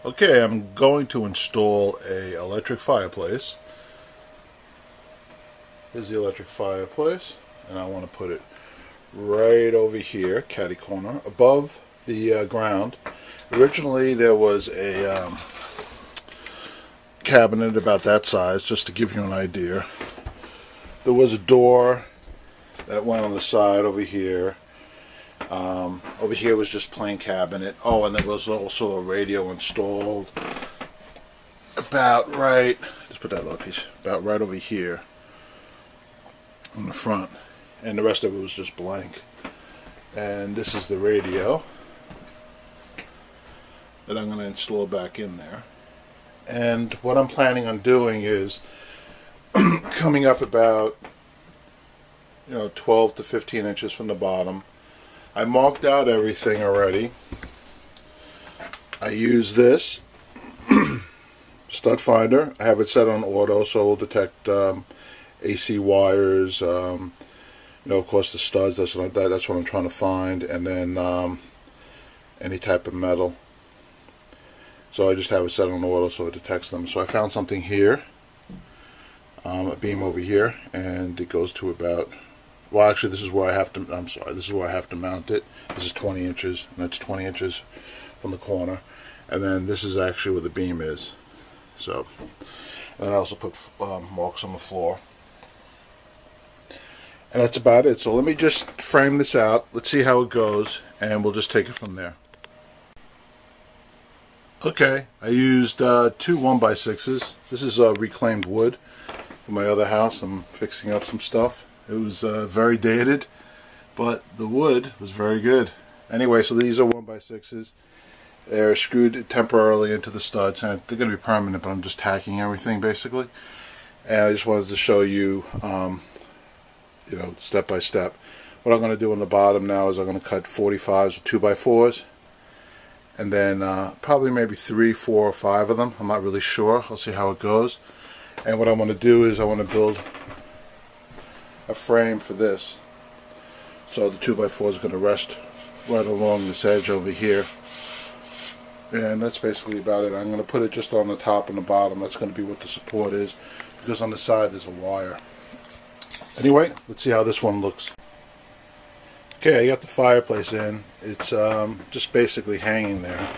Okay, I'm going to install a electric fireplace. Here's the electric fireplace, and I want to put it right over here, catty corner, above the ground. Originally there was a cabinet about that size, just to give you an idea. There was a door that went on the side over here. Over here was just plain cabinet. Oh, and there was also a radio installed about right, let's put that other piece, about right over here on the front. And the rest of it was just blank. And this is the radio that I'm going to install back in there. And what I'm planning on doing is coming up about 12 to 15 inches from the bottom. I marked out everything already. I use this stud finder. I have it set on auto, so it will detect AC wires, of course the studs. That's what I'm trying to find, and then any type of metal. So I just have it set on auto so it detects them. So I found something here, a beam over here, and it goes to about. Well, actually, this is where I have to. I'm sorry. This is where I have to mount it. This is 20 inches, and that's 20 inches from the corner, and then this is actually where the beam is. So, and then I also put marks on the floor, and that's about it. So let me just frame this out. Let's see how it goes, and we'll just take it from there. Okay, I used 2 1x6s. This is reclaimed wood from my other house. I'm fixing up some stuff. It was very dated, but the wood was very good. Anyway, so these are 1x6s. They're screwed temporarily into the studs, and they're going to be permanent, but I'm just tacking everything basically. And I just wanted to show you, step by step. What I'm going to do on the bottom now is I'm going to cut 45s or 2x4s, and then probably maybe 3, 4, or 5 of them. I'm not really sure. I'll see how it goes. And what I want to do is I want to build a frame for this. So the 2x4 is going to rest right along this edge over here. And that's basically about it. I'm going to put it just on the top and the bottom. That's going to be what the support is, because on the side there's a wire. Anyway, let's see how this one looks. Okay, I got the fireplace in. It's just basically hanging there.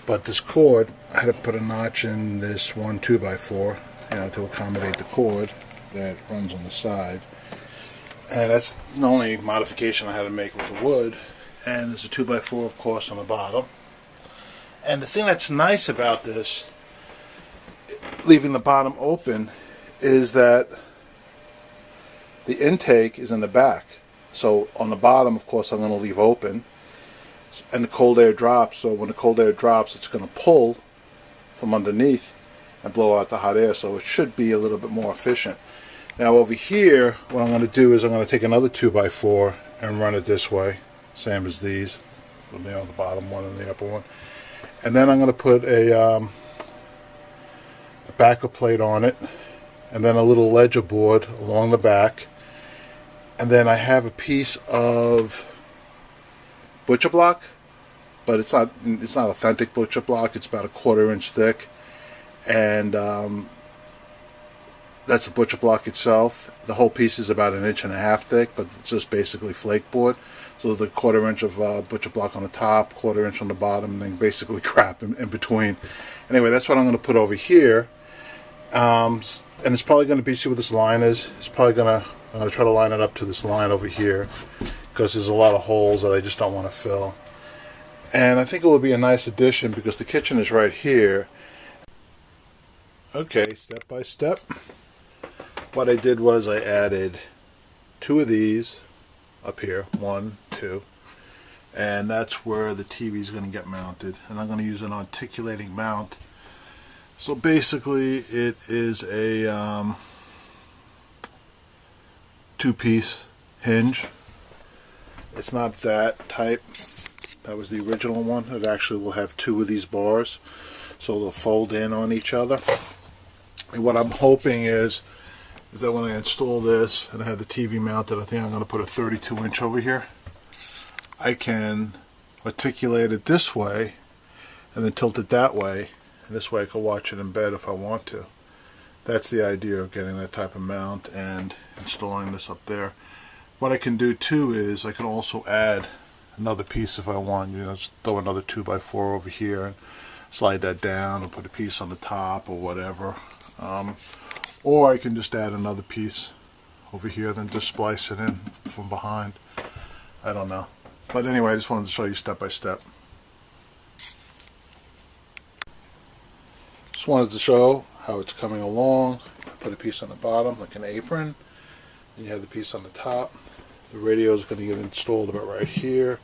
But this cord, I had to put a notch in this one 2x4, to accommodate the cord that runs on the side. And that's the only modification I had to make with the wood. And there's a 2x4, of course, on the bottom. And the thing that's nice about this, leaving the bottom open, is that the intake is in the back. So on the bottom, of course, I'm going to leave open, and the cold air drops. So when the cold air drops, it's going to pull from underneath and blow out the hot air. So it should be a little bit more efficient. Now over here, what I'm going to do is I'm going to take another 2x4 and run it this way, same as these, the bottom one and the upper one. And then I'm going to put a backer plate on it, and then a little ledger board along the back. And then I have a piece of butcher block, but it's not authentic butcher block. It's about a 1/4 inch thick, and that's the butcher block itself. The whole piece is about 1.5 inches thick, but it's just basically flake board. So the 1/4 inch of butcher block on the top, 1/4 inch on the bottom, and then basically crap in between. Anyway, that's what I'm going to put over here. And it's probably going to be, see where this line is? It's probably going to, I'm going to try to line it up to this line over here, because there's a lot of holes that I just don't want to fill. And I think it will be a nice addition, because the kitchen is right here. Okay, step by step. What I did was I added 2 of these up here, 1, 2, and that's where the TV is going to get mounted. And I'm going to use an articulating mount. So basically it is a 2-piece hinge. It's not that type. That was the original one. It actually will have 2 of these bars, so they'll fold in on each other. And what I'm hoping is that when I install this and I have the TV mounted, I think I'm going to put a 32 inch over here. I can articulate it this way and then tilt it that way, and this way I can watch it in bed if I want to. That's the idea of getting that type of mount and installing this up there. What I can do too is I can also add another piece if I want. Just throw another 2x4 over here and slide that down and put a piece on the top or whatever. Or I can just add another piece over here, then just splice it in from behind. I don't know. But anyway, I just wanted to show you step by step. Just wanted to show how it's coming along. I put a piece on the bottom like an apron. Then you have the piece on the top. The radio is going to get installed about right here.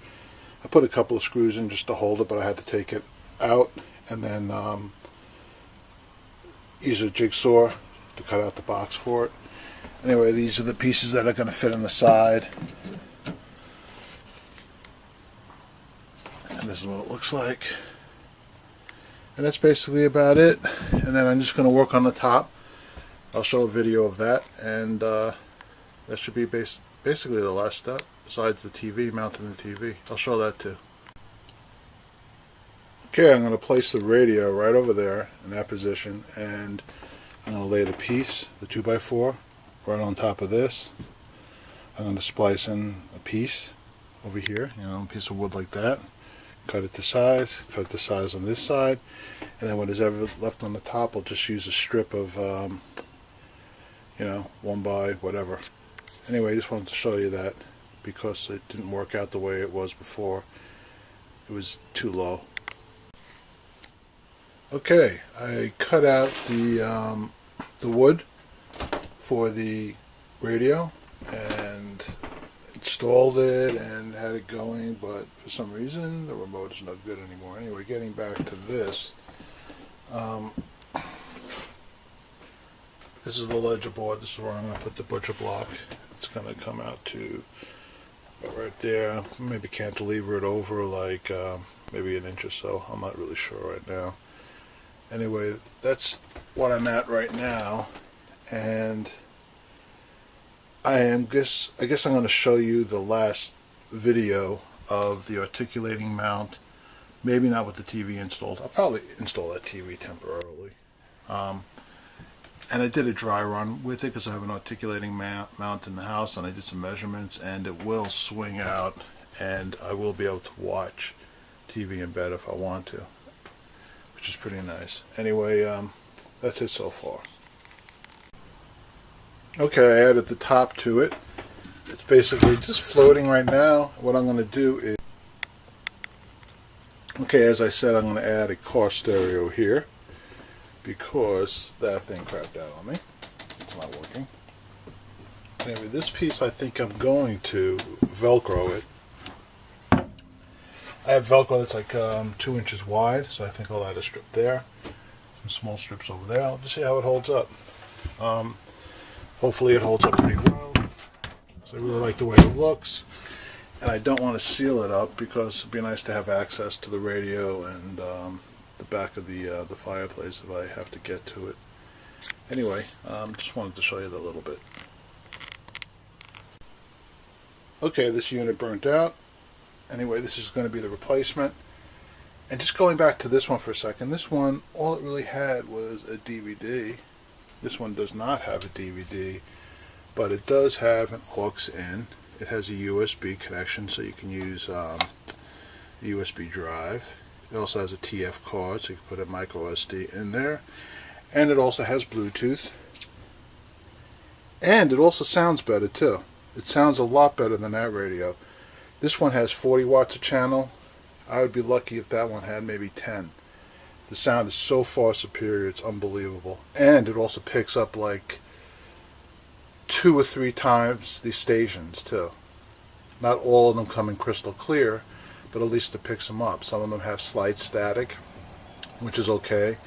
I put a couple of screws in just to hold it, but I had to take it out and then use a jigsaw to cut out the box for it. Anyway, these are the pieces that are going to fit on the side. And this is what it looks like. And that's basically about it. And then I'm just going to work on the top. I'll show a video of that, and that should be basically the last step, besides the TV, mounting the TV. I'll show that too. Okay, I'm going to place the radio right over there in that position, and I'm going to lay the piece, the 2x4, right on top of this. I'm going to splice in a piece over here, a piece of wood like that. Cut it to size, cut the size on this side, and then when there's ever left on the top, I'll just use a strip of, 1 by whatever. Anyway, I just wanted to show you that because it didn't work out the way it was before. It was too low. Okay, I cut out the wood for the radio and installed it and had it going, but for some reason the remote is no good anymore. Anyway, getting back to this, this is the ledger board. This is where I'm going to put the butcher block. It's going to come out to about right there. Maybe cantilever it over like maybe an inch or so. I'm not really sure right now. Anyway, that's what I'm at right now, and I guess I'm going to show you the last video of the articulating mount. Maybe not with the TV installed. I'll probably install that TV temporarily. And I did a dry run with it because I have an articulating mount in the house, and I did some measurements, and it will swing out, and I will be able to watch TV in bed if I want to, which is pretty nice. Anyway, that's it so far. Okay, I added the top to it. It's basically just floating right now. What I'm going to do is, okay, as I said, I'm going to add a car stereo here because that thing crapped out on me. It's not working. Anyway, this piece I think I'm going to Velcro it. I have Velcro that's like 2 inches wide, so I think I'll add a strip there. Some small strips over there. I'll just see how it holds up. Hopefully it holds up pretty well. So I really like the way it looks. And I don't want to seal it up because it'd be nice to have access to the radio and the back of the fireplace if I have to get to it. Anyway, just wanted to show you that a little bit. Okay, this unit burnt out. Anyway, this is going to be the replacement. And just going back to this one for a second, this one, all it really had was a DVD. This one does not have a DVD, but it does have an aux in. It has a USB connection, so you can use a USB drive. It also has a TF card, so you can put a micro SD in there. And it also has Bluetooth. And it also sounds better too. It sounds a lot better than that radio. This one has 40 watts a channel. I would be lucky if that one had maybe 10. The sound is so far superior, it's unbelievable. And it also picks up like 2 or 3 times the stations too. Not all of them come in crystal clear, but at least it picks them up. Some of them have slight static, which is okay,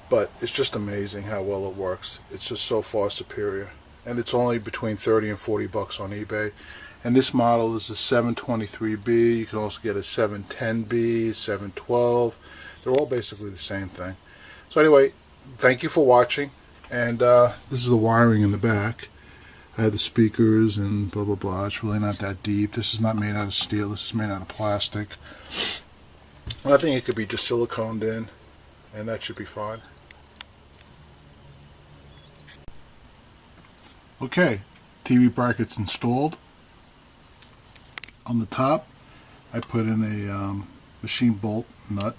but it's just amazing how well it works. It's just so far superior. And it's only between 30 and 40 bucks on eBay. And this model is a 723B. You can also get a 710B, 712. They're all basically the same thing. So anyway, thank you for watching. And this is the wiring in the back. I had the speakers and blah blah blah. It's really not that deep. This is not made out of steel. This is made out of plastic. I think it could be just siliconed in, and that should be fine. Okay, TV brackets installed. On the top, I put in a machine bolt nut.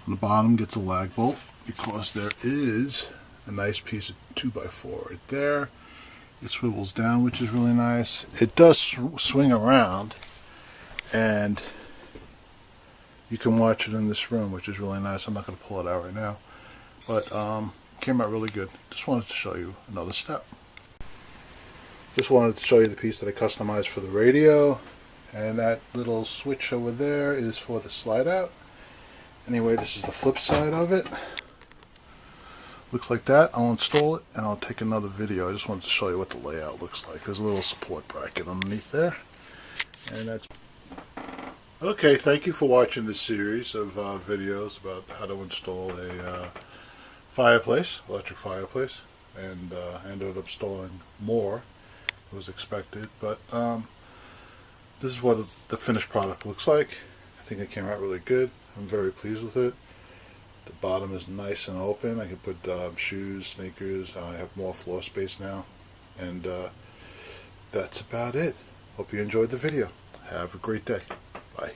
On the bottom gets a lag bolt because there is a nice piece of 2x4 right there. It swivels down, which is really nice. It does swing around, and you can watch it in this room, which is really nice. I'm not going to pull it out right now, but it came out really good. Just wanted to show you another step. Just wanted to show you the piece that I customized for the radio, and that little switch over there is for the slide out. Anyway, this is the flip side of it. Looks like that. I'll install it and I'll take another video. I just wanted to show you what the layout looks like. There's a little support bracket underneath there, and that's okay. Thank you for watching this series of videos about how to install a fireplace, electric fireplace, and I ended up installing more than was expected, but this is what the finished product looks like. I think it came out really good. I'm very pleased with it. The bottom is nice and open. I can put shoes, sneakers. I have more floor space now. And that's about it. Hope you enjoyed the video. Have a great day. Bye.